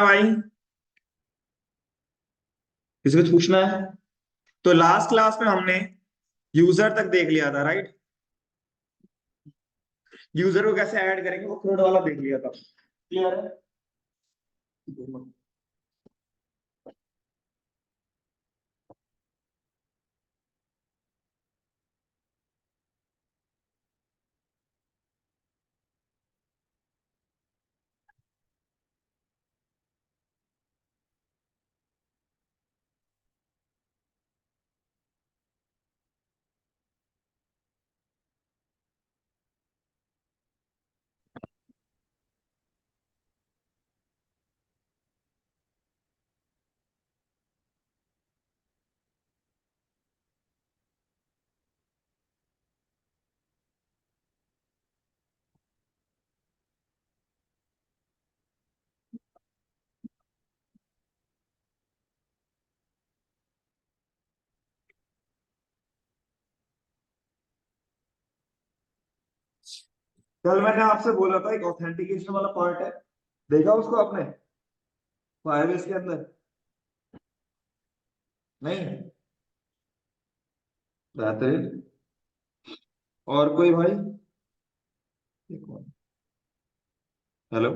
भाई, किसी कुछ पूछना है? तो लास्ट क्लास में हमने यूजर तक देख लिया था, राइट? यूजर को कैसे ऐड करेंगे वो कोड वाला देख लिया था। क्लियर है? कल मैंने आपसे बोला था एक ऑथेंटिकेशन वाला पार्ट है, देखा उसको आपने फायरबेस के अंदर? नहीं? बेहतरीन। और कोई भाई? हेलो?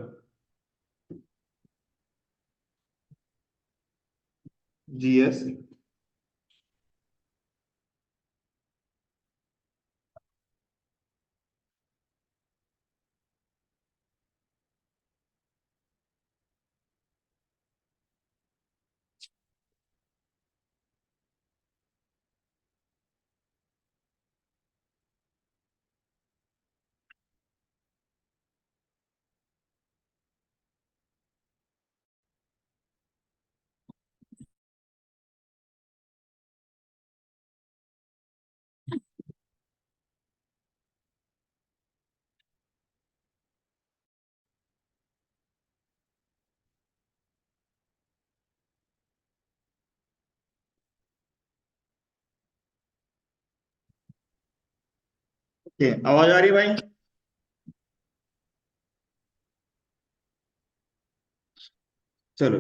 जीएस। ओके, आवाज आ रही है भाई? चलो,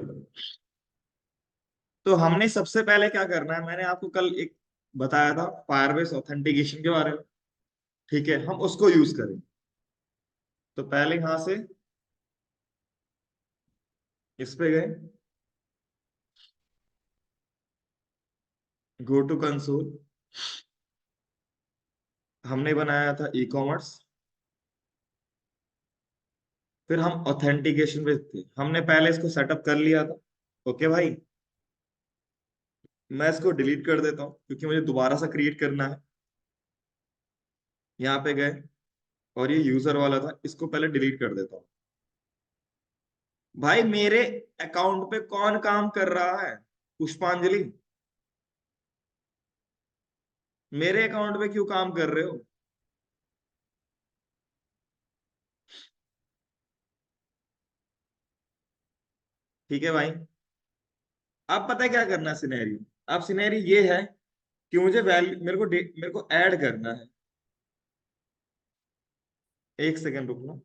तो हमने सबसे पहले क्या करना है, मैंने आपको कल एक बताया था फायरबेस ऑथेंटिकेशन के बारे में। ठीक है, हम उसको यूज करें। तो पहले यहां से इस पे गए, गो टू कंसोल। हमने बनाया था ई कॉमर्स। फिर हम ऑथेंटिकेशन पे थे, हमने पहले इसको सेटअप कर लिया था। ओके भाई, मैं इसको डिलीट कर देता हूँ क्योंकि मुझे दोबारा से क्रिएट करना है। यहाँ पे गए, और ये यूजर वाला था, इसको पहले डिलीट कर देता हूँ। भाई मेरे अकाउंट पे कौन काम कर रहा है? पुष्पांजलि। मेरे अकाउंट पे क्यों काम कर रहे हो? ठीक है भाई। अब पता है क्या करना है सिनेरियो? अब सिनेरियो ये है कि मुझे वैल्यू, मेरे को ऐड करना है। एक सेकंड रुकना।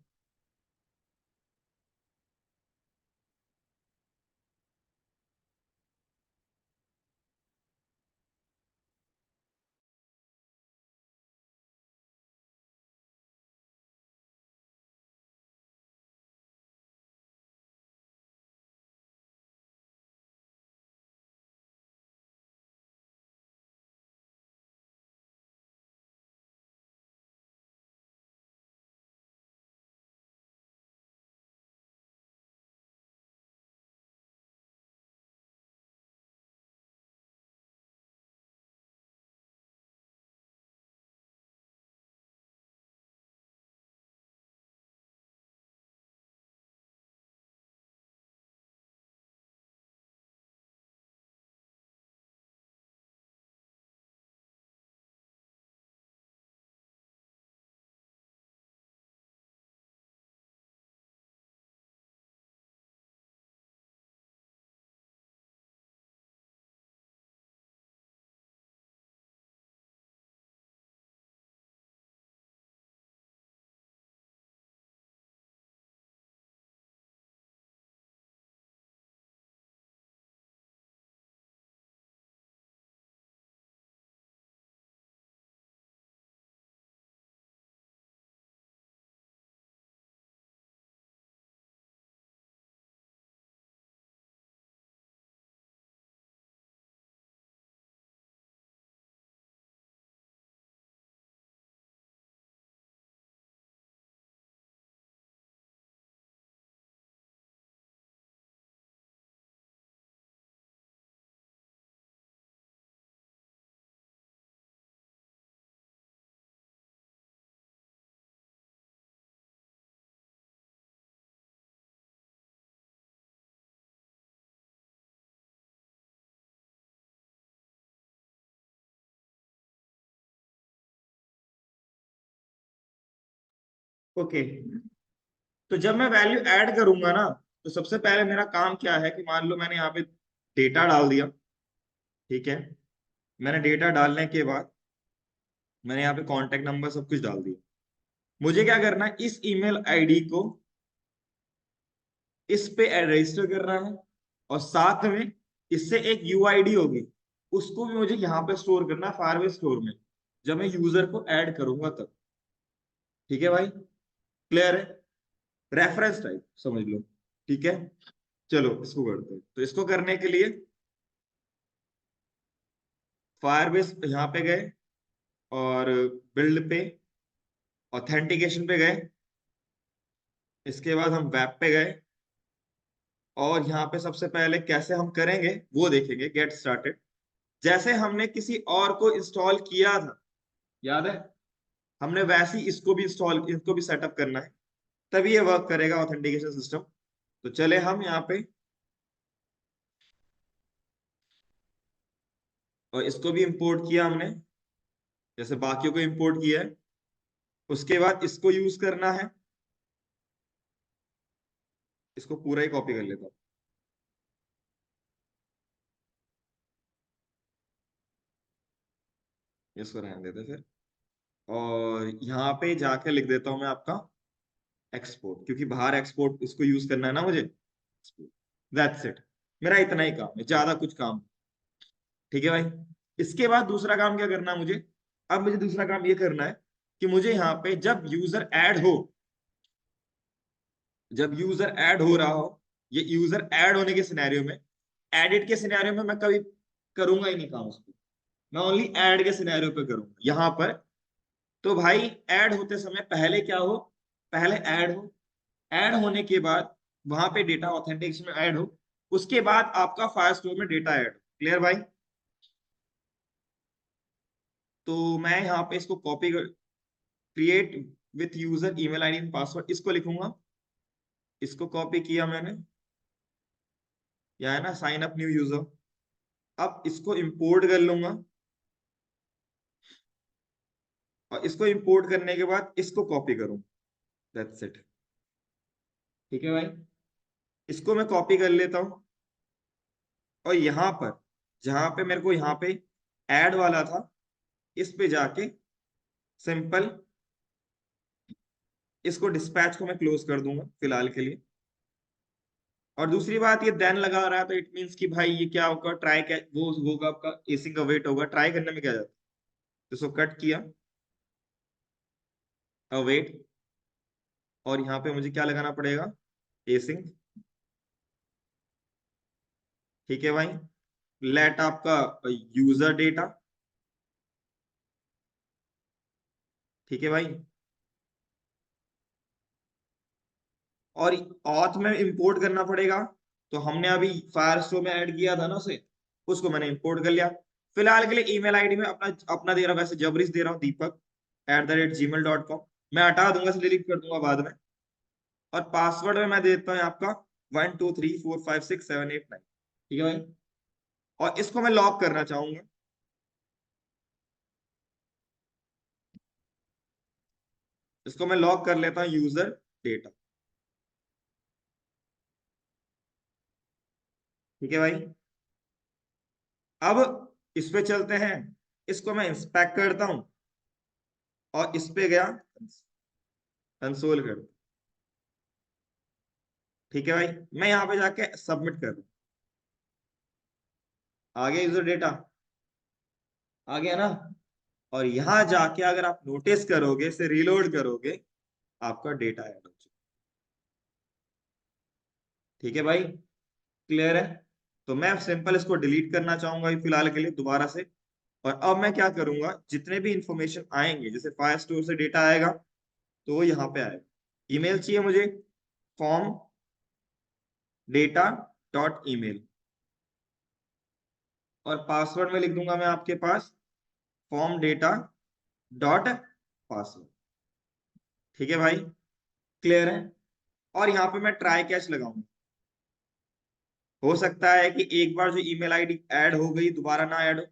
ओके, तो जब मैं वैल्यू ऐड करूंगा ना, तो सबसे पहले मेरा काम क्या है कि मान लो मैंने यहाँ पे डेटा डाल दिया। ठीक है, मैंने डेटा डालने के बाद मैंने यहाँ पे कांटेक्ट नंबर सब कुछ डाल दिया। मुझे क्या करना है, इस ईमेल आईडी को इस पे रजिस्टर करना है, और साथ में इससे एक यूआईडी होगी, उसको भी मुझे यहाँ पे स्टोर करना है फायरबेस स्टोर में, जब मैं यूजर को ऐड करूंगा तब। ठीक है भाई, क्लियर है? रेफरेंस टाइप समझ लो। ठीक है, चलो इसको करते हैं। तो इसको करने के लिए फायरबेस यहाँ पे गए, और बिल्ड पे ऑथेंटिकेशन पे गए, इसके बाद हम वेब पे गए, और यहाँ पे सबसे पहले कैसे हम करेंगे वो देखेंगे, गेट स्टार्टेड। जैसे हमने किसी और को इंस्टॉल किया था, याद है, हमने वैसे ही इसको भी सेटअप करना है, तभी ये वर्क करेगा ऑथेंटिकेशन सिस्टम। तो चले हम यहाँ पे, और इसको भी इंपोर्ट किया हमने, जैसे बाकियों को इंपोर्ट किया है। उसके बाद इसको यूज करना है, इसको पूरा ही कॉपी कर लेता हूँ, इसको रहने देते फिर। और यहाँ पे जाके लिख देता हूँ मैं आपका एक्सपोर्ट, क्योंकि बाहर एक्सपोर्ट इसको यूज करना है ना मुझे। दैट्स इट, मेरा इतना ही काम है, ज्यादा कुछ काम। ठीक है भाई, इसके बाद दूसरा काम क्या करना है मुझे? अब मुझे दूसरा काम ये करना है कि मुझे यहाँ पे जब यूजर ऐड हो रहा हो, ये यूजर ऐड होने के सिनेरियो में, एडिट के सिनेरियो में मैं कभी करूंगा ही नहीं काम उसको, मैं ओनली ऐड के सिनेरियो पे करूंगा यहाँ पर। तो भाई ऐड होते समय पहले क्या हो, पहले ऐड हो, ऐड होने के बाद वहां पे डेटा ऑथेंटिकेशन में ऐड हो, उसके बाद आपका फायर स्टोर में डेटा ऐड। क्लियर भाई? तो मैं यहाँ पे इसको create with user email ID and password, इसको लिखूंगा, इसको कॉपी किया मैंने, या है ना साइन अप न्यू यूजर। अब इसको इंपोर्ट कर लूंगा, और इसको इंपोर्ट करने के बाद इसको कॉपी करूं। That's it. ठीक है भाई, इसको मैं कॉपी कर लेता हूं, और यहाँ पर जहां पे मेरे को यहाँ पे ऐड वाला था, इस पे जाके सिंपल इसको डिस्पैच को मैं क्लोज कर दूंगा फिलहाल के लिए। और दूसरी बात, ये देन लगा रहा है तो इट मीन्स कि भाई ये क्या होगा, ट्राई क्या वो होगा, आपका एसिंग अवेट होगा। ट्राई करने में क्या जाता है, तो इसको कट किया, अवेट, और यहाँ पे मुझे क्या लगाना पड़ेगा, एसिंग। ठीक है भाई, लेट आपका यूजर डेटा। ठीक है भाई, और ऑथ में इंपोर्ट करना पड़ेगा, तो हमने अभी फायरस्टोर में ऐड किया था ना उसे, उसको मैंने इंपोर्ट कर लिया। फिलहाल के लिए ईमेल आईडी में अपना अपना दे रहा हूँ, वैसे जबरीश दे रहा हूँ, Deepak@gmail.com। मैं हटा दूंगा, डिलीट कर दूंगा बाद में। और पासवर्ड में मैं देता हूँ आपका 12345678 9। ठीक है भाई, और इसको मैं लॉक करना चाहूंगा, इसको मैं लॉक कर लेता हूँ यूजर डेटा। ठीक है भाई, अब इस पे चलते हैं, इसको मैं इंस्पेक्ट करता हूं, और इस पे गया, कंसोल कर। ठीक है भाई, मैं यहाँ पे जाके सबमिट कर दूं, आ गया यूजर डेटा, आ गया ना। और यहाँ जाके अगर आप नोटिस करोगे, इसे रीलोड करोगे, आपका डेटा ऐड हो चुका। ठीक है भाई, क्लियर है? तो मैं सिंपल इसको डिलीट करना चाहूंगा अभी फिलहाल के लिए दोबारा से। और अब मैं क्या करूंगा, जितने भी इंफॉर्मेशन आएंगे, जैसे फायर स्टोर से डेटा आएगा तो वो यहाँ पे आएगा। ईमेल चाहिए मुझे, फॉर्म डेटा डॉट ईमेल, और पासवर्ड में लिख दूंगा मैं आपके पास फॉर्म डेटा डॉट पासवर्ड। ठीक है भाई, क्लियर है? और यहाँ पे मैं ट्राई कैच लगाऊंगा। हो सकता है कि एक बार जो ईमेल आईडी ऐड हो गई दोबारा ना ऐड हो,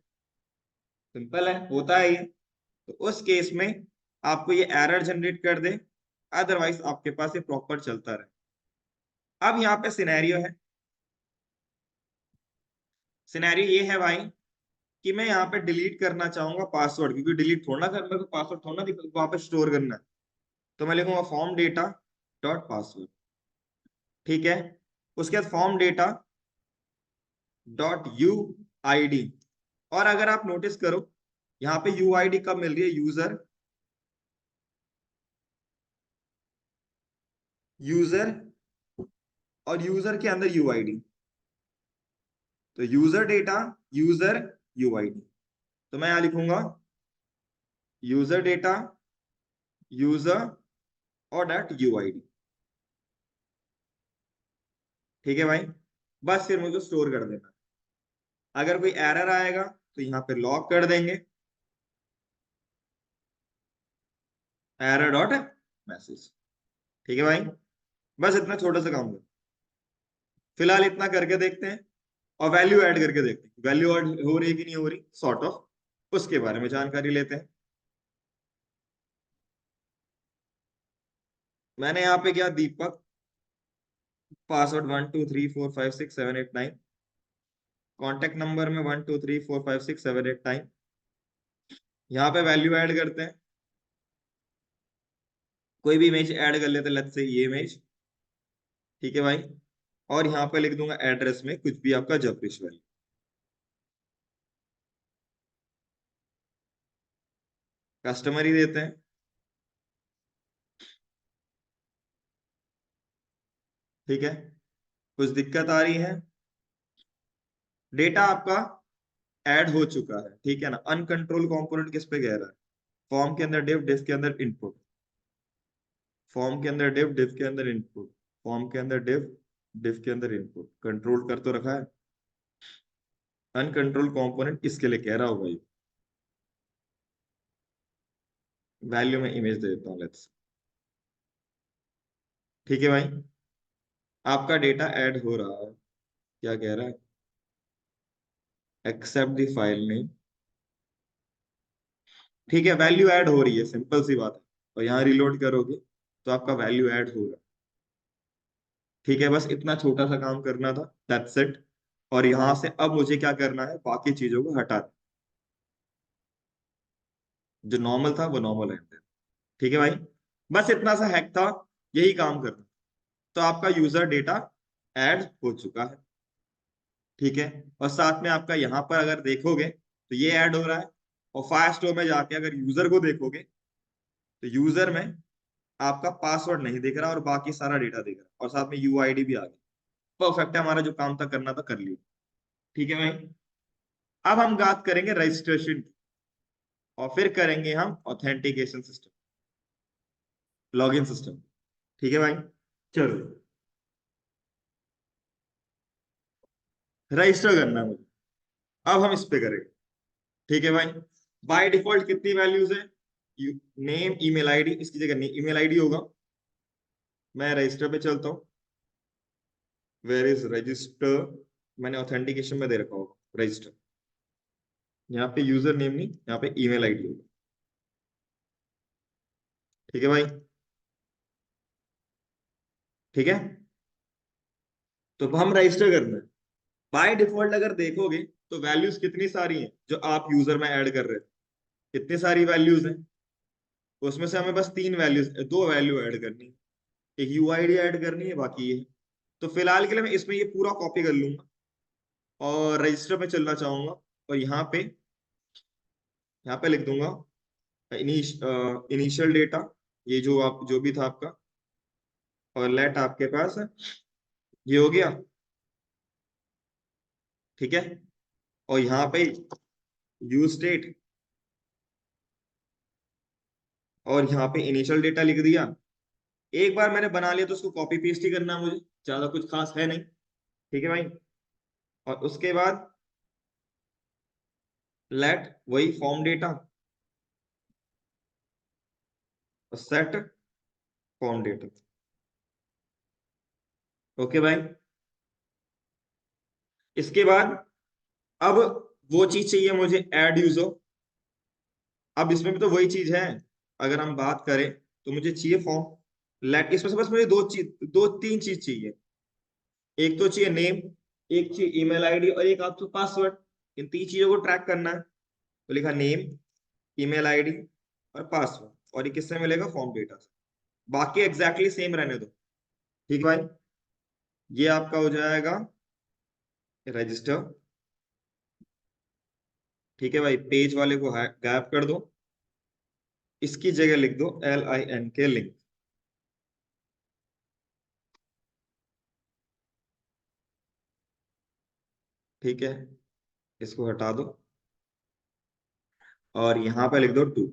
सिंपल है, होता है ये। तो उस केस में आपको ये एरर जनरेट कर दे, अदरवाइज आपके पास ये प्रॉपर चलता रहे। अब यहाँ पे सिनेरियो है, सिनेरियो ये है भाई कि मैं यहाँ पे डिलीट करना चाहूंगा पासवर्ड, क्योंकि डिलीट थोड़ा ना करना, तो पासवर्ड थोड़ा ना वहां पे स्टोर करना है। तो मैं लिखूंगा फॉर्म डेटा डॉट पासवर्ड, ठीक है। उसके बाद form data dot U I D. और अगर आप नोटिस करो यहाँ पे यू आई डी कब मिल रही है, यूजर, यूजर और यूजर के अंदर यू आई डी। तो user data, user, you I D. तो मैं यहां लिखूंगा यूजर डेटा, यूजर और डॉट यू आई डी, ठीक है भाई। बस फिर मुझे स्टोर कर देना। अगर कोई एरर आएगा तो यहाँ पे लॉक कर देंगे एरर डॉट मैसेज, ठीक है भाई। बस इतना छोटा सा काम कर, फिलहाल इतना करके देखते हैं और वैल्यू ऐड करके देखते हैं वैल्यू ऐड हो रही है कि नहीं हो रही, सॉर्ट ऑफ उसके बारे में जानकारी लेते हैं। मैंने यहाँ पे किया दीपक, पासवर्ड 1 2 3 4 5 6 7 8 9, कॉन्टेक्ट नंबर में 1 2 3 4 5 6 7 8 9। यहाँ पे वैल्यू ऐड करते हैं, कोई भी इमेज ऐड कर लेते हैं, लेट्स से ये इमेज, ठीक है भाई। और यहाँ पे लिख दूंगा एड्रेस में कुछ भी आपका जबरिश वैल्यू, कस्टमर ही देते हैं, ठीक है। कुछ दिक्कत आ रही है, डेटा आपका ऐड हो चुका है, ठीक है ना। अनकंट्रोल कंपोनेंट किस पे कह रहा है, फॉर्म के अंदर डिव, डिव के अंदर इनपुट, फॉर्म के अंदर डिव, डिव के अंदर इनपुट, फॉर्म के अंदर डिव, डिव के अंदर इनपुट, कंट्रोल कर तो रखा है। अनकंट्रोल कंपोनेंट इसके लिए कह रहा होगा ये। वैल्यू में इमेज दे देता हूँ, लेट्स, ठीक है भाई। आपका डेटा ऐड हो रहा है, क्या कह रहा है, एक्सेप्ट द फाइल नेम, ठीक है। वैल्यू ऐड हो रही है, सिंपल सी बात है। और यहाँ रिलोड करोगे तो आपका वैल्यू ऐड होगा, ठीक है। बस इतना छोटा सा काम करना था, दैट्स इट। और यहां से अब मुझे क्या करना है, बाकी चीजों को हटा दें। जो नॉर्मल था वो नॉर्मल है, ठीक है भाई। बस इतना सा हैक था, यही काम करना। तो आपका यूजर डेटा ऐड हो चुका है, ठीक है। और साथ में आपका यहाँ पर अगर देखोगे तो ये ऐड हो रहा है। और फायर स्टोर में जाके अगर यूजर को देखोगे तो यूजर में आपका पासवर्ड नहीं दिख रहा और बाकी सारा डेटा दिख रहा है, और साथ में यूआईडी भी आ गई। परफेक्ट है, हमारा जो काम था करना था कर लिया, ठीक है भाई। अब हम बात करेंगे रजिस्ट्रेशन की, और फिर करेंगे हम ऑथेंटिकेशन सिस्टम, लॉगिन सिस्टम, ठीक है भाई। चलो, रजिस्टर करना है मुझे, अब हम इस पे करेंगे, ठीक है भाई। बाय डिफॉल्ट कितनी वैल्यूज है, नेम, ईमेल आईडी, इसकी जगह ईमेल आईडी होगा। मैं रजिस्टर पे चलता हूँ, वेयर इज रजिस्टर, मैंने ऑथेंटिकेशन में दे रखा होगा रजिस्टर। यहाँ पे यूजर नेम नहीं, यहाँ पे ईमेल आईडी होगा, ठीक है भाई, ठीक है। तो हम रजिस्टर करना है। बाय डिफॉल्ट अगर देखोगे तो वैल्यूज कितनी सारी हैं जो आप यूजर में ऐड कर रहे थे, कितनी सारी वैल्यूज हैं। तो उसमें से हमें बस तीन वैल्यूज, दो वैल्यू ऐड करनी है, एक यूआईडी ऐड करनी है, बाकी ये। तो फिलहाल के लिए मैं इसमें ये पूरा कॉपी कर लूंगा और रजिस्टर पे चलना चाहूंगा। और यहाँ पे लिख दूंगा इनिशियल डेटा, ये जो आप जो भी था आपका, और लेट आपके पास ये हो गया, ठीक है। और यहाँ पे यूज स्टेट, और यहाँ पे इनिशियल डेटा लिख दिया। एक बार मैंने बना लिया तो उसको कॉपी पेस्ट ही करना है मुझे, ज्यादा कुछ खास है नहीं, ठीक है भाई। और उसके बाद लेट वही फॉर्म डेटा और सेट फॉर्म डेटा, ओके भाई। इसके बाद अब वो चीज चाहिए मुझे, ऐड यूजर। अब इसमें भी तो वही चीज है, अगर हम बात करें तो मुझे चाहिए फॉर्म, लेट इसमें से बस मुझे दो तीन चीज चाहिए। एक तो चाहिए नेम, एक चाहिए ईमेल आईडी, और एक आपको पासवर्ड। इन तीन चीजों को ट्रैक करना है। तो लिखा नेम, ईमेल आईडी और पासवर्ड, और ये किससे मिलेगा? फॉर्म डेटा से। बाकी एग्जैक्टली सेम रहने दो। ठीक है भाई, ये आपका हो जाएगा रजिस्टर। ठीक है भाई, पेज वाले को गायब कर दो। इसकी जगह लिख दो LINK लिंक। ठीक है, इसको हटा दो और यहाँ पे लिख दो टू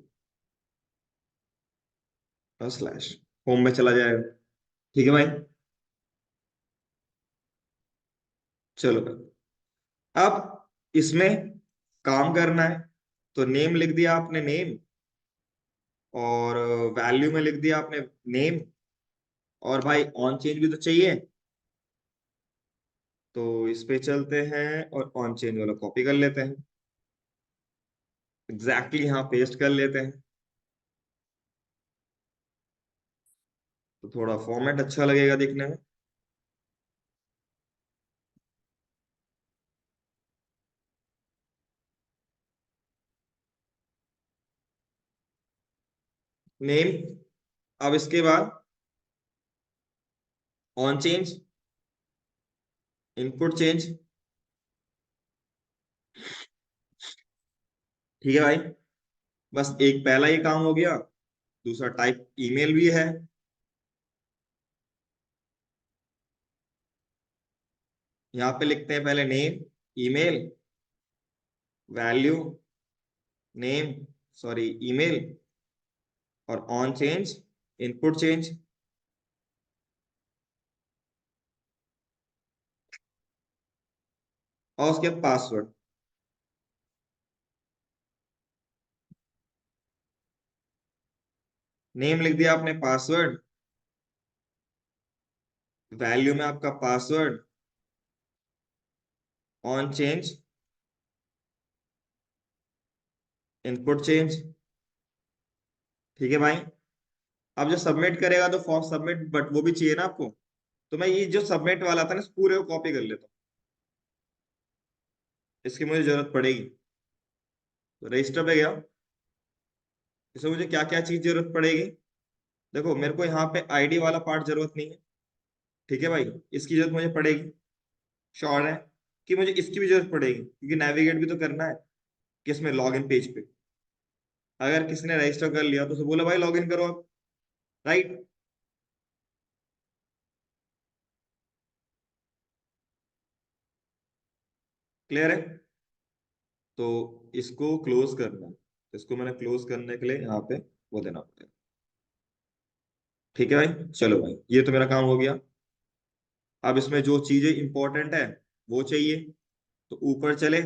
और स्लैश। होम में चला जाएगा। ठीक है भाई, चलो भाई, अब इसमें काम करना है। तो नेम लिख दिया आपने, नेम, और वैल्यू में लिख दिया आपने नेम, और भाई ऑन चेंज भी तो चाहिए। तो इस पे चलते हैं और ऑन चेंज वाला कॉपी कर लेते हैं, एग्जैक्टली यहाँ पेस्ट कर लेते हैं। तो थोड़ा फॉर्मेट अच्छा लगेगा दिखने में। नेम, अब इसके बाद ऑन चेंज, इनपुट चेंज। ठीक है भाई, बस एक पहला ही काम हो गया। दूसरा टाइप ईमेल भी है। यहाँ पे लिखते हैं पहले name, email, value, name, sorry email, और ऑन चेंज, इनपुट चेंज। और उसके बाद पासवर्ड। नेम लिख दिया आपने, पासवर्ड, वैल्यू में आपका password, on change, input change. ठीक है भाई, अब जो सबमिट करेगा तो फॉर्म सबमिट, बट वो भी चाहिए ना आपको। तो मैं ये जो सबमिट वाला था ना, इस पूरे को कॉपी कर लेता हूँ, इसकी मुझे जरूरत पड़ेगी। तो रजिस्टर पे गया, इसमें मुझे क्या क्या चीज जरूरत पड़ेगी। देखो, मेरे को यहाँ पे आईडी वाला पार्ट जरूरत नहीं है। ठीक है भाई, इसकी जरूरत मुझे पड़ेगी। श्योर है कि मुझे इसकी भी जरूरत पड़ेगी, क्योंकि नेविगेट भी तो करना है किसमें, लॉग इन पेज पे। अगर किसी ने रजिस्टर कर लिया तो उसे बोला भाई लॉग इन करो आप। राइट, क्लियर है। तो इसको क्लोज करना है, इसको मैंने क्लोज करने के लिए यहाँ पे वो देना पड़ेगा। ठीक है भाई, चलो भाई, ये तो मेरा काम हो गया। अब इसमें जो चीजें इंपॉर्टेंट है वो चाहिए। तो ऊपर चले,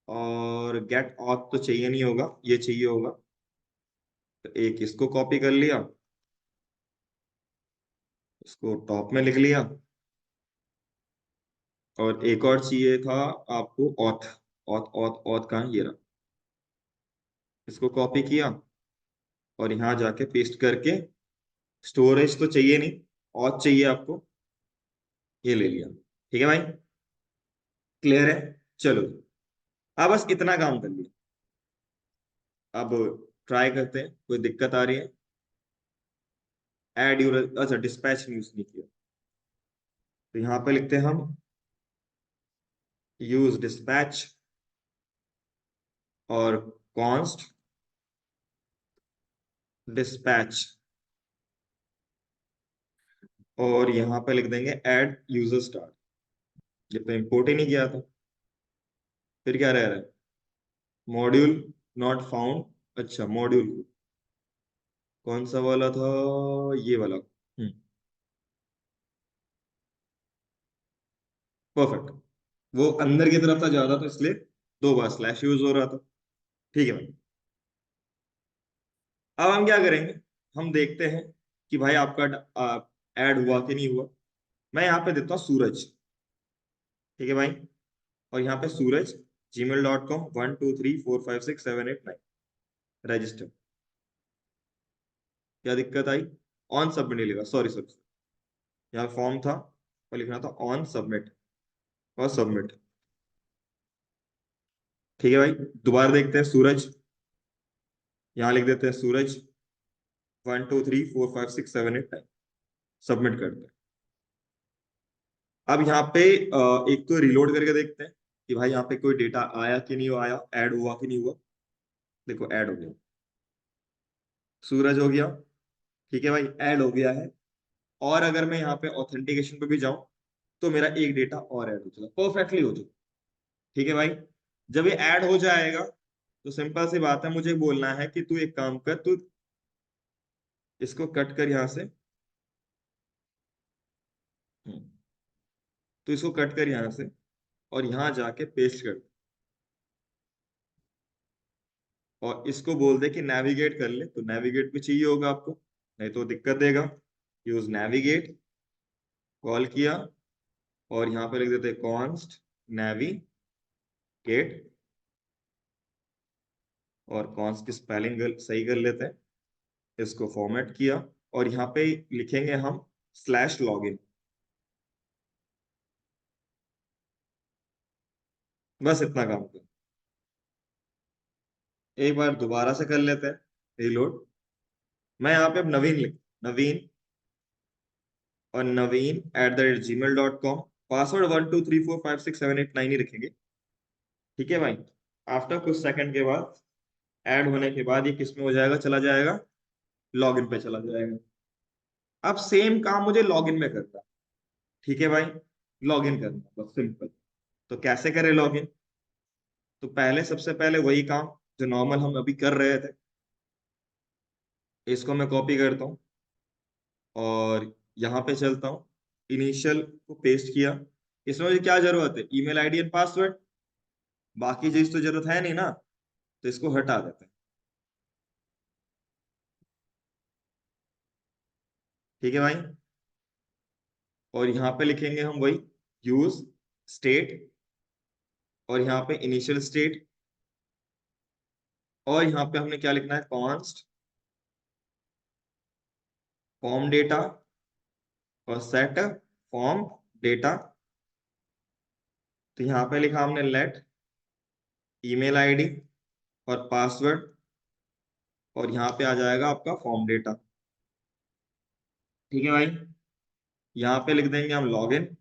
और गेट ऑथ तो चाहिए नहीं होगा, ये चाहिए होगा। तो एक इसको कॉपी कर लिया, इसको टॉप में लिख लिया। और एक और चाहिए था आपको, ऑथ। ऑथ ऑथ ऑथ कहाँ है? ये रहा। इसको कॉपी किया और यहाँ जाके पेस्ट करके, स्टोरेज तो चाहिए नहीं, ऑथ चाहिए आपको, ये ले लिया। ठीक है भाई, क्लियर है। चलो, अब बस इतना काम कर लिया। अब ट्राई करते हैं, कोई दिक्कत आ रही है? ऐड यूर, अच्छा डिस्पैच यूज नहीं किया। तो यहाँ पे लिखते हैं हम यूज डिस्पैच, और कॉन्स्ट डिस्पैच, और यहाँ पे लिख देंगे ऐड यूजर स्टार। ये तो इंपोर्ट ही नहीं किया था, फिर क्या रह रहा है? Module not found. अच्छा, मॉड्यूल कौन सा वाला था? ये वाला। परफेक्ट, वो अंदर की तरफ था ज्यादा, तो इसलिए दो बार स्लैश यूज हो रहा था। ठीक है भाई, अब हम क्या करेंगे, हम देखते हैं कि भाई आपका ऐड हुआ कि नहीं हुआ। मैं यहाँ पे देता हूँ सूरज। ठीक है भाई, और यहाँ पे सूरज gmail.com 123456789, रजिस्टर। क्या दिक्कत आई? ऑन सबमिट नहीं लिखा, सॉरी सॉरी, यहाँ फॉर्म था और लिखना था ऑन सबमिट और सबमिट। ठीक है भाई, दोबारा देखते हैं सूरज, यहाँ लिख देते हैं सूरज 1 2 3 4 5 6 7 8 9, सबमिट करते हैं। अब यहाँ पे एक तो रिलोड करके देखते हैं कि भाई यहाँ पे कोई डेटा आया कि नहीं आया, ऐड हुआ कि नहीं हुआ। देखो ऐड हो गया, सूरज हो गया। ठीक है भाई, ऐड हो गया है। और अगर मैं यहाँ पे ऑथेंटिकेशन पे भी जाऊं तो मेरा एक डेटा और ऐड हो जाएगा, परफेक्टली हो जाएगा। ठीक है भाई, जब ये ऐड हो जाएगा तो सिंपल सी बात है, मुझे बोलना है कि तू एक काम कर, तू इसको कट कर यहाँ से, तो इसको कट कर यहाँ से और यहाँ जाके पेस्ट कर, और इसको बोल दे कि नेविगेट कर ले, तो नेविगेट भी चाहिए होगा आपको, नहीं तो दिक्कत देगा। यूज नेविगेट, कॉल किया, और यहाँ पे लिख देते हैं कॉन्स्ट नेविगेट, और कॉन्स्ट की स्पेलिंग सही कर लेते हैं, इसको फॉर्मेट किया, और यहाँ पे लिखेंगे हम /login, बस इतना काम कर। एक बार दोबारा से कर लेते हैं रीलोड। मैं यहाँ पे अब नवीन लिख, नवीन, और naveen@gmail.com, पासवर्ड 1 2 3 4 5 6 7 8 9 ही रखेंगे। ठीक है भाई, आफ्टर कुछ सेकंड के बाद, ऐड होने के बाद ये किस में हो जाएगा, चला जाएगा लॉगिन पे चला जाएगा। अब सेम काम मुझे लॉगिन में करना है। ठीक है भाई, लॉगिन करना बस सिंपल। तो कैसे करें लॉगिन, तो पहले सबसे पहले वही काम जो नॉर्मल हम अभी कर रहे थे, इसको मैं कॉपी करता हूँ और यहाँ पे चलता हूँ, इनिशियल को पेस्ट किया। इसमें मुझे क्या जरूरत है, ईमेल आईडी एंड पासवर्ड, बाकी चीज तो जरूरत है नहीं ना, तो इसको हटा देते हैं। ठीक है भाई, और यहाँ पे लिखेंगे हम वही यूज स्टेट, और यहाँ पे इनिशियल स्टेट, और यहाँ पे हमने क्या लिखना है, कॉन्स्ट फॉर्म डेटा, और सेट फॉर्म डेटा। तो यहाँ पे लिखा हमने लेट ईमेल आईडी और पासवर्ड, और यहाँ पे आ जाएगा आपका फॉर्म डेटा। ठीक है भाई, यहाँ पे लिख देंगे हम लॉगिन,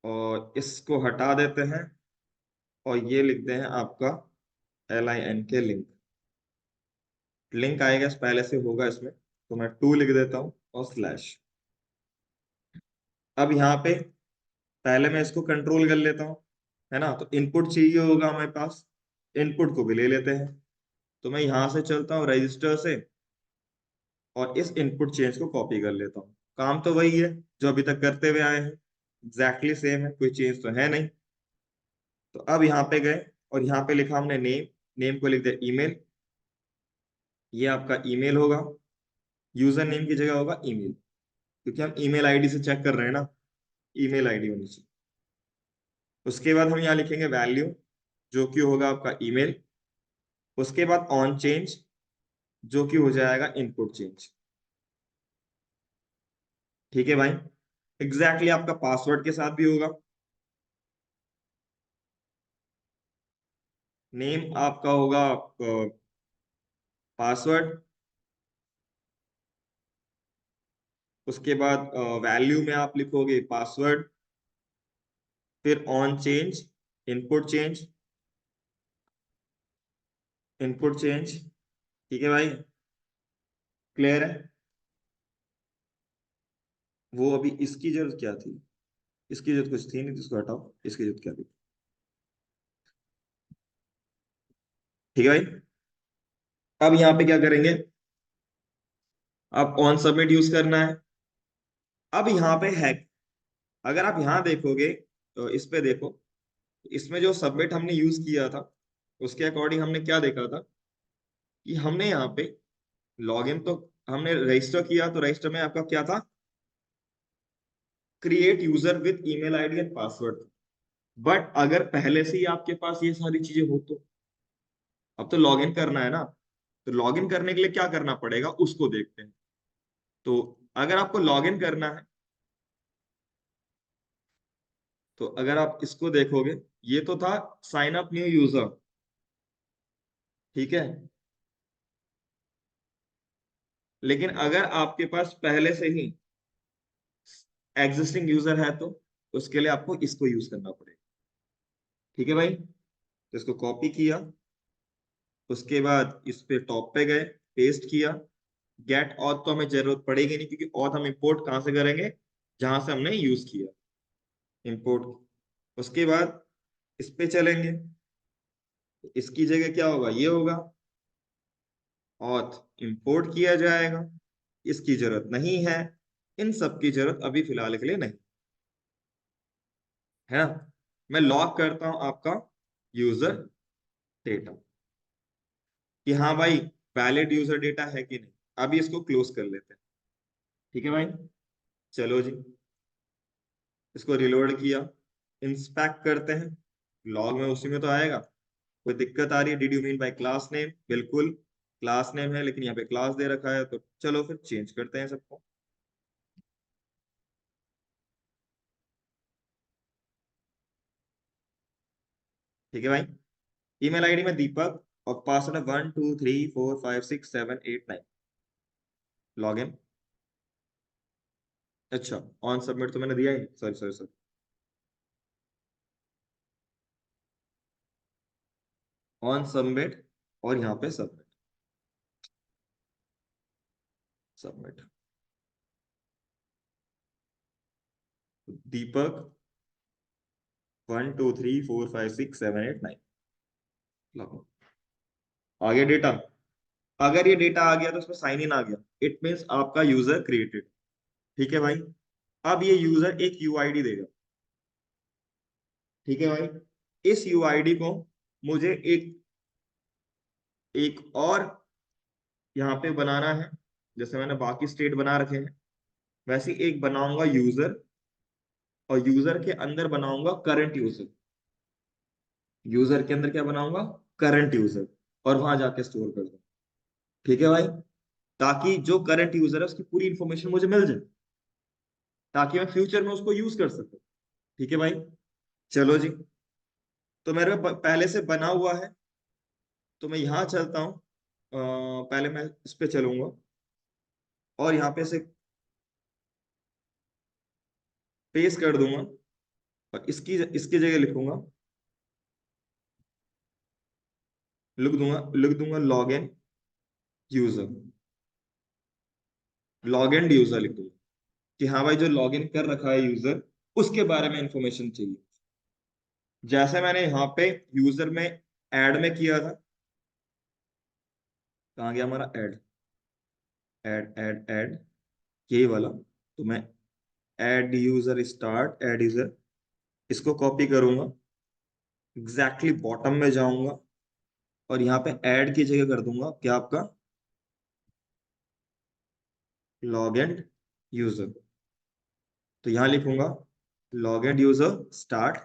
और इसको हटा देते हैं, और ये लिखते हैं आपका LINK लिंक। लिंक आएगा पहले से होगा इसमें, तो मैं 2 लिख देता हूँ और स्लैश। अब यहाँ पे पहले मैं इसको कंट्रोल कर लेता हूँ, है ना, तो इनपुट चाहिए होगा हमारे पास, इनपुट को भी ले लेते हैं। तो मैं यहाँ से चलता हूँ रजिस्टर से, और इस इनपुट चेंज को कॉपी कर लेता हूँ। काम तो वही है जो अभी तक करते हुए आए हैं, एग्जैक्टली सेम है, कोई चेंज तो है नहीं। तो अब यहाँ पे गए, और यहाँ पे लिखा हमने नेम, नेम को लिख दिया ईमेल, ये आपका ईमेल होगा, यूजर नेम की जगह होगा ईमेल, क्योंकि हम ईमेल आईडी से चेक कर रहे हैं ना, ईमेल आईडी होनी चाहिए। उसके बाद हम यहाँ लिखेंगे वैल्यू, जो कि होगा आपका ईमेल। उसके बाद ऑन चेंज, जो कि हो जाएगा इनपुट चेंज। ठीक है भाई, एग्जैक्टली आपका पासवर्ड के साथ भी होगा। नेम आपका होगा पासवर्ड, उसके बाद वैल्यू में आप लिखोगे पासवर्ड, फिर on change, input change, input change. ठीक है भाई, क्लियर है। वो अभी इसकी जरूरत क्या थी, इसकी जरूरत कुछ थी नहीं, तो इसको हटाओ, इसकी जरूरत क्या थी। ठीक है भाई, अब यहाँ पे क्या करेंगे, अब ऑन सबमिट यूज करना है। अब यहाँ पे है, अगर आप यहाँ देखोगे तो इस पे देखो, इसमें जो सबमिट हमने यूज किया था उसके अकॉर्डिंग हमने क्या देखा था, कि हमने यहाँ पे लॉगिन तो हमने रजिस्टर किया, तो रजिस्टर में आपका क्या था, create user with email ID and password. But अगर पहले से ही आपके पास ये सारी चीजें हो तो अब तो लॉगिन करना है ना। तो लॉगिन करने के लिए क्या करना पड़ेगा उसको देखते हैं। तो अगर आपको लॉगिन करना है तो अगर आप इसको देखोगे, ये तो था साइन अप न्यू यूजर, ठीक है। लेकिन अगर आपके पास पहले से ही एग्जिस्टिंग यूजर है तो उसके लिए आपको इसको यूज करना पड़ेगा, ठीक है भाई। तो इसको कॉपी किया, उसके बाद इस पे टॉप पे गए, पेस्ट किया। गेट ऑथ तो हमें जरूरत पड़ेगी नहीं, क्योंकि ऑथ हम इंपोर्ट कहाँ से करेंगे, जहां से हमने यूज किया इंपोर्ट। उसके बाद इस पे चलेंगे, इसकी जगह क्या होगा, ये होगा, ऑथ इंपोर्ट किया जाएगा। इसकी जरूरत नहीं है, इन सब की जरूरत अभी फिलहाल के लिए नहीं है ना। मैं लॉग करता हूं आपका यूजर डेटा कि हाँ भाई वैलिड यूजर डेटा है कि नहीं। अभी इसको क्लोज कर लेते हैं, ठीक है भाई। चलो जी, इसको रिलोड किया, इंस्पेक्ट करते हैं, लॉग में उसी में तो आएगा। कोई दिक्कत आ रही है, did you mean by class name, बिल्कुल क्लास नेम है, लेकिन यहाँ पे क्लास दे रखा है, तो चलो फिर चेंज करते हैं सबको। ठीक है भाई, ईमेल आईडी में दीपक और पासवर्ड 1 2 3 4 5 6 7 8 9। Log in. अच्छा, ऑन सबमिट तो मैंने दिया ही, sorry sorry sorry. On submit, और यहाँ पे सबमिट, सबमिट। दीपक 1 2 3 4 5 6 7 8 9। आ गया डेटा। अगर ये डेटा आ गया तो उसमें साइन इन आ गया, इट मीन्स आपका यूजर क्रिएटेड। ठीक है भाई, अब ये यूजर एक यूआईडी देगा, ठीक है भाई। इस यूआईडी को मुझे एक एक और यहाँ पे बनाना है, जैसे मैंने बाकी स्टेट बना रखे हैं वैसे ही एक बनाऊंगा यूजर, और यूजर के अंदर बनाऊंगा करंट यूजर। यूजर के अंदर क्या बनाऊंगा, करंट यूजर, और वहां जाके स्टोर कर दूं। ठीक है भाई, ताकि जो करंट यूजर है उसकी पूरी इंफॉर्मेशन मुझे मिल जाए, ताकि मैं फ्यूचर में उसको यूज कर सकूं। ठीक है भाई, चलो जी। तो मेरे पहले से बना हुआ है, तो मैं यहाँ चलता हूँ। पहले मैं इस पे चलूंगा, और यहाँ पे से पेस्ट कर दूंगा, और इसकी इसकी जगह लिखूंगा, लिख दूंगा log in user. Log in user लिख दूंगा कि हाँ भाई जो लॉग इन कर रखा है यूजर, उसके बारे में इंफॉर्मेशन चाहिए। जैसे मैंने यहाँ पे यूजर में ऐड में किया था, कहाँ गया हमारा ऐड, ऐड ऐड ऐड, यही वाला। तो मैं add user start, add user, इसको कॉपी करूंगा, एग्जैक्टली बॉटम में जाऊंगा, और यहाँ पे ऐड की जगह कर दूंगा क्या आपका, लॉग इन यूजर। तो यहाँ लिखूंगा log in user start,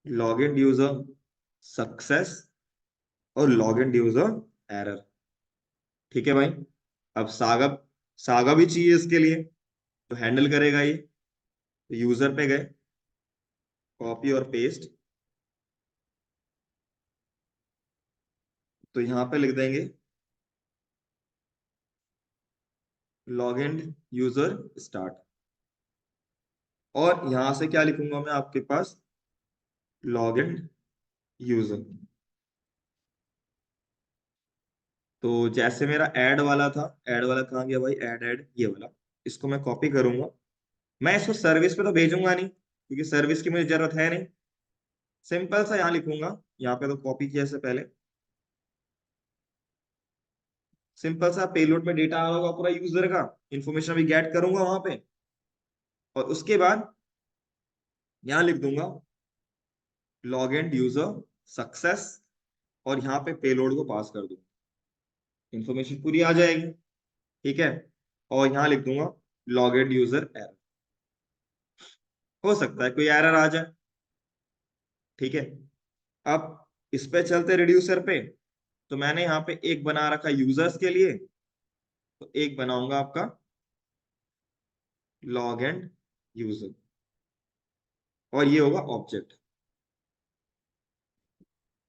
log in user success, और लॉग इन यूजर एरर। ठीक है भाई। अब सागा, सागा भी चाहिए इसके लिए, तो हैंडल करेगा ये। तो यूजर पे गए, कॉपी और पेस्ट, तो यहाँ पे लिख देंगे लॉग इन यूजर स्टार्ट, और यहां से क्या लिखूंगा मैं आपके पास, लॉग इन यूजर। तो जैसे मेरा ऐड वाला था, ऐड वाला कहाँ गया भाई, ऐड ऐड ये वाला, इसको मैं कॉपी करूंगा। मैं इसको सर्विस पे तो भेजूंगा नहीं, क्योंकि सर्विस की मुझे जरूरत है नहीं। सिंपल सा यहाँ लिखूंगा, यहाँ पे तो कॉपी किया से पहले, सिंपल सा पेलोड में डेटा आ रहा होगा पूरा यूजर का, इंफॉर्मेशन भी गेट करूंगा वहां पे, और उसके बाद यहाँ लिख दूंगा लॉग इन यूजर सक्सेस, और यहाँ पे पेलोड को पास कर दूंगा, इंफॉर्मेशन पूरी आ जाएगी। ठीक है, और यहाँ लिख दूंगा लॉग इन यूजर एरर। हो सकता है कोई एरर आ जाए। ठीक है, अब इस पे चलते रिड्यूसर पे। तो मैंने यहाँ पे एक बना रखा यूजर्स के लिए, तो एक बनाऊंगा आपका लॉग एंड यूजर, और ये होगा ऑब्जेक्ट।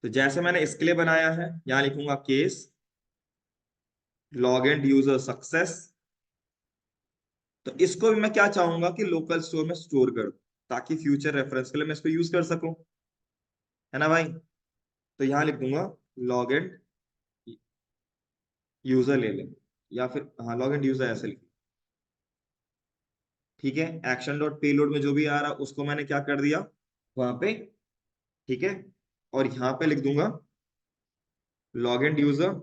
तो जैसे मैंने इसके लिए बनाया है, यहां लिखूंगा case log and user success. तो इसको भी मैं क्या चाहूंगा कि लोकल स्टोर में स्टोर कर दूं, ताकि फ्यूचर रेफरेंस के लिए मैं इसको यूज कर सकूं, है ना भाई। तो यहां लिख दूंगा लॉग एंड यूजर ले लें, या फिर हाँ लॉग एंड यूजर ऐसे लिख। ठीक है, एक्शन डॉट पेलोड में जो भी आ रहा उसको मैंने क्या कर दिया वहां पे। ठीक है, और यहाँ पे लिख दूंगा लॉग एंड यूजर,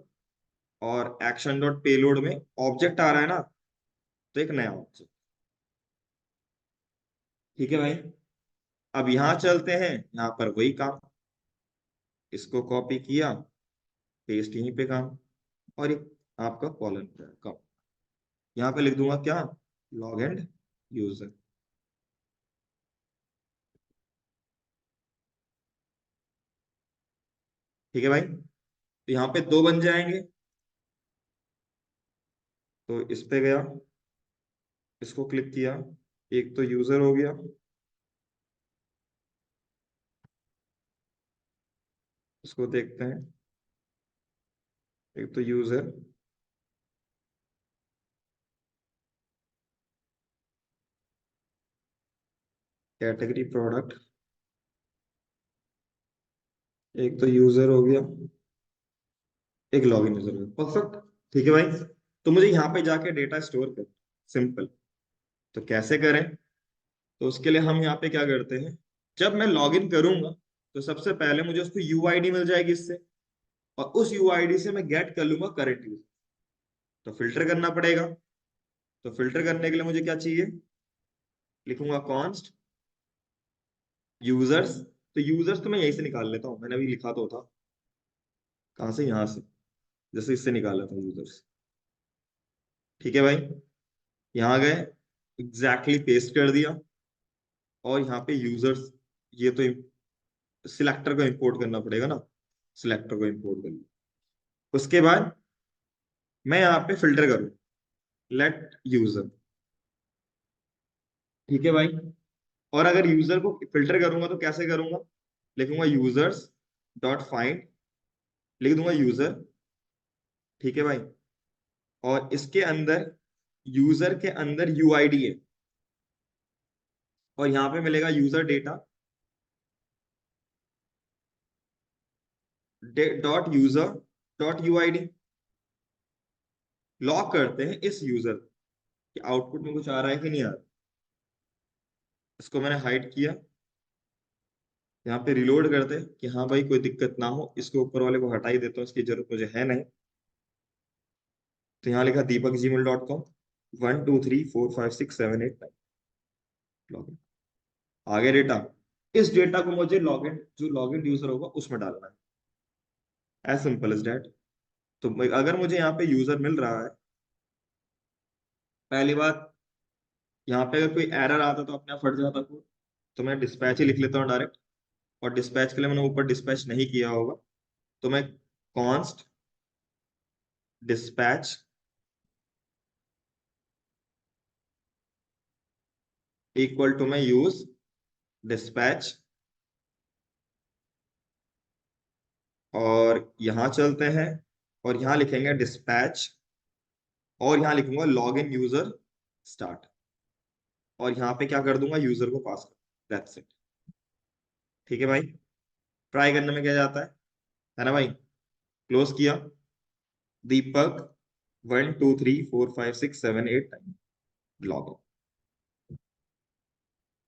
और एक्शन डॉट पेलोड में ऑब्जेक्ट आ रहा है ना, तो एक नया ऑब्जेक्ट। ठीक है भाई, अब यहाँ चलते हैं, यहाँ पर वही काम, इसको कॉपी किया, पेस्ट यहीं पे काम, और एक आपका कॉलन काम। यहाँ पे लिख दूंगा क्या, लॉग एंड यूजर। ठीक है भाई, तो यहाँ पे दो बन जाएंगे। तो इस पे गया, इसको क्लिक किया, एक तो यूजर हो गया। इसको देखते हैं, एक तो यूजर, कैटेगरी प्रोडक्ट, एक तो यूजर हो गया, एक लॉगिन यूजर हो गया, परफेक्ट। ठीक है भाई, तो मुझे यहाँ पे जाके डेटा स्टोर कर, सिंपल। तो कैसे करें, तो उसके लिए हम यहाँ पे क्या करते हैं, जब मैं लॉगिन करूंगा तो सबसे पहले मुझे उसको यूआईडी मिल जाएगी इससे, और उस यूआईडी से मैं गेट कर लूंगा करंट यूजर। तो फिल्टर करना पड़ेगा। तो फिल्टर करने के लिए मुझे क्या चाहिए, लिखूंगा कॉन्स्ट यूजर्स। तो यूजर्स तो मैं यहीं से निकाल लेता हूँ, मैंने अभी लिखा तो था, कहाँ से, यहाँ से, जैसे इससे निकाला था यूजर्स। ठीक है भाई, यहाँ गए, एग्जैक्टली पेस्ट कर दिया, और यहाँ पे यूजर्स, ये तो सिलेक्टर को इंपोर्ट करना पड़ेगा ना, सिलेक्टर को इंपोर्ट कर लिया। उसके बाद मैं यहाँ पे फिल्टर करूँ, लेट यूजर। ठीक है भाई, और अगर यूजर को फिल्टर करूंगा तो कैसे करूंगा, लिखूंगा यूजर्स डॉट फाइंड, लिख दूंगा यूजर। ठीक है भाई, और इसके अंदर यूजर के अंदर यूआईडी है, और यहाँ पे मिलेगा user data dot user dot UID. Lock करते हैं इस यूजर कि आउटपुट में कुछ आ रहा है कि नहीं आ रहा। इसको मैंने हाइड किया, यहाँ पे रिलोड करते हैं कि हाँ भाई कोई दिक्कत ना हो, इसके ऊपर वाले को हटा ही देता हूँ, इसकी जरूरत मुझे है नहीं। तो यहाँ लिखा deepakgmail.com 1 2 3 4 5 6 7 8 9, लॉगिन। आगे डेटा, इस डेटा को मुझे लॉगिन, जो लॉगिन यूजर होगा उसमें डालना है, एज सिंपल एज दैट। तो अगर मुझे यहाँ पे यूजर मिल रहा है, पहली बात, यहाँ पे अगर कोई एरर आता तो अपने आप फट जाता कोड, तो मैं डिस्पैच ही लिख लेता हूँ डायरेक्ट। और डिस्पैच के लिए मैंने ऊपर डिस्पैच नहीं किया होगा, तो मैं कॉन्स्ट डिस्पैच इक्वल टू मैं यूज डिस्पैच, और यहां चलते हैं, और यहां लिखेंगे डिस्पैच, और यहां लिखूंगा लॉग इन यूजर स्टार्ट, और यहाँ पे क्या कर दूंगा, यूजर को पास कर, दैट्स इट। ठीक है भाई, ट्राई करने में क्या जाता है ना भाई। क्लोज किया, दीपक 1 2 3 4 5 6 7 8 9, लॉग।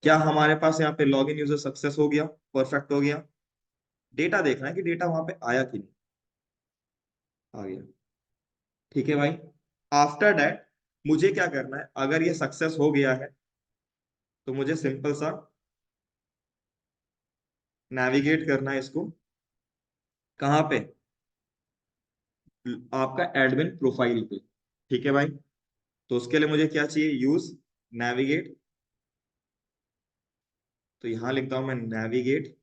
क्या हमारे पास यहाँ पे लॉग इन यूजर सक्सेस हो गया, परफेक्ट हो गया। डेटा देखना है कि डेटा वहां पे आया कि नहीं, आ गया। ठीक है भाई, आफ्टर दैट मुझे क्या करना है, अगर ये सक्सेस हो गया है तो मुझे सिंपल सा नेविगेट करना है इसको, कहाँ पे, आपका एडमिन प्रोफाइल पे। ठीक है भाई, तो उसके लिए मुझे क्या चाहिए, यूज नेविगेट तो यहां लिखता हूं मैं नेविगेट,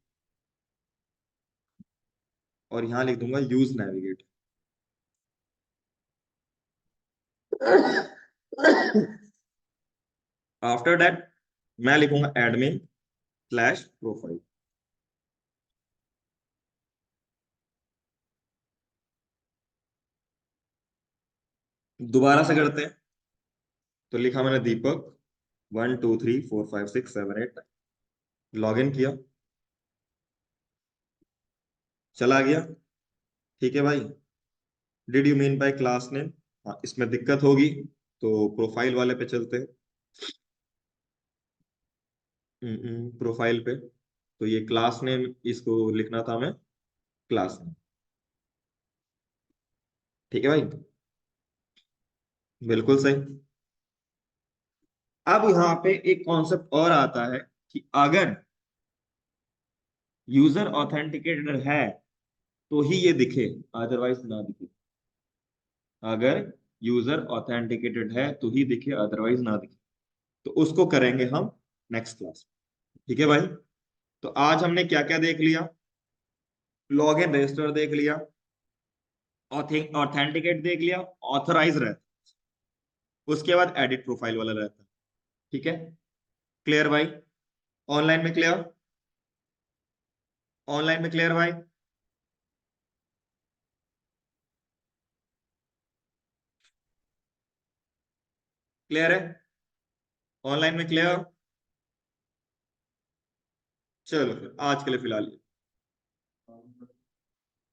और यहां लिख दूंगा यूज नेविगेट। आफ्टर दैट मैं लिखूंगा एडमिन स्लैश प्रोफाइल। दोबारा से करते हैं। तो लिखा मैंने दीपक 1 2 3 4 5 6 7 8, लॉग इन किया, चला गया। ठीक है भाई। Did you mean by class name? हाँ, इसमें दिक्कत होगी तो प्रोफाइल वाले पे चलते हैं। प्रोफाइल पे तो ये क्लास नेम, इसको लिखना था मैं क्लास नेम। ठीक है भाई, बिल्कुल सही। अब यहाँ पे एक कॉन्सेप्ट और आता है कि अगर यूजर ऑथेंटिकेटेड है तो ही ये दिखे, अदरवाइज ना दिखे। अगर यूजर ऑथेंटिकेटेड है तो ही दिखे, अदरवाइज ना दिखे। तो उसको करेंगे हम नेक्स्ट क्लास। ठीक है भाई। तो आज हमने क्या क्या देख लिया? लॉग इन रजिस्टर देख लिया, ऑथेंटिकेट देख लिया, ऑथराइज रहता, उसके बाद एडिट प्रोफाइल वाला रहता है। ठीक है, क्लियर भाई? ऑनलाइन में क्लियर? ऑनलाइन में क्लियर भाई? क्लियर है? ऑनलाइन में क्लियर? चलो फिर आज के लिए फिलहाल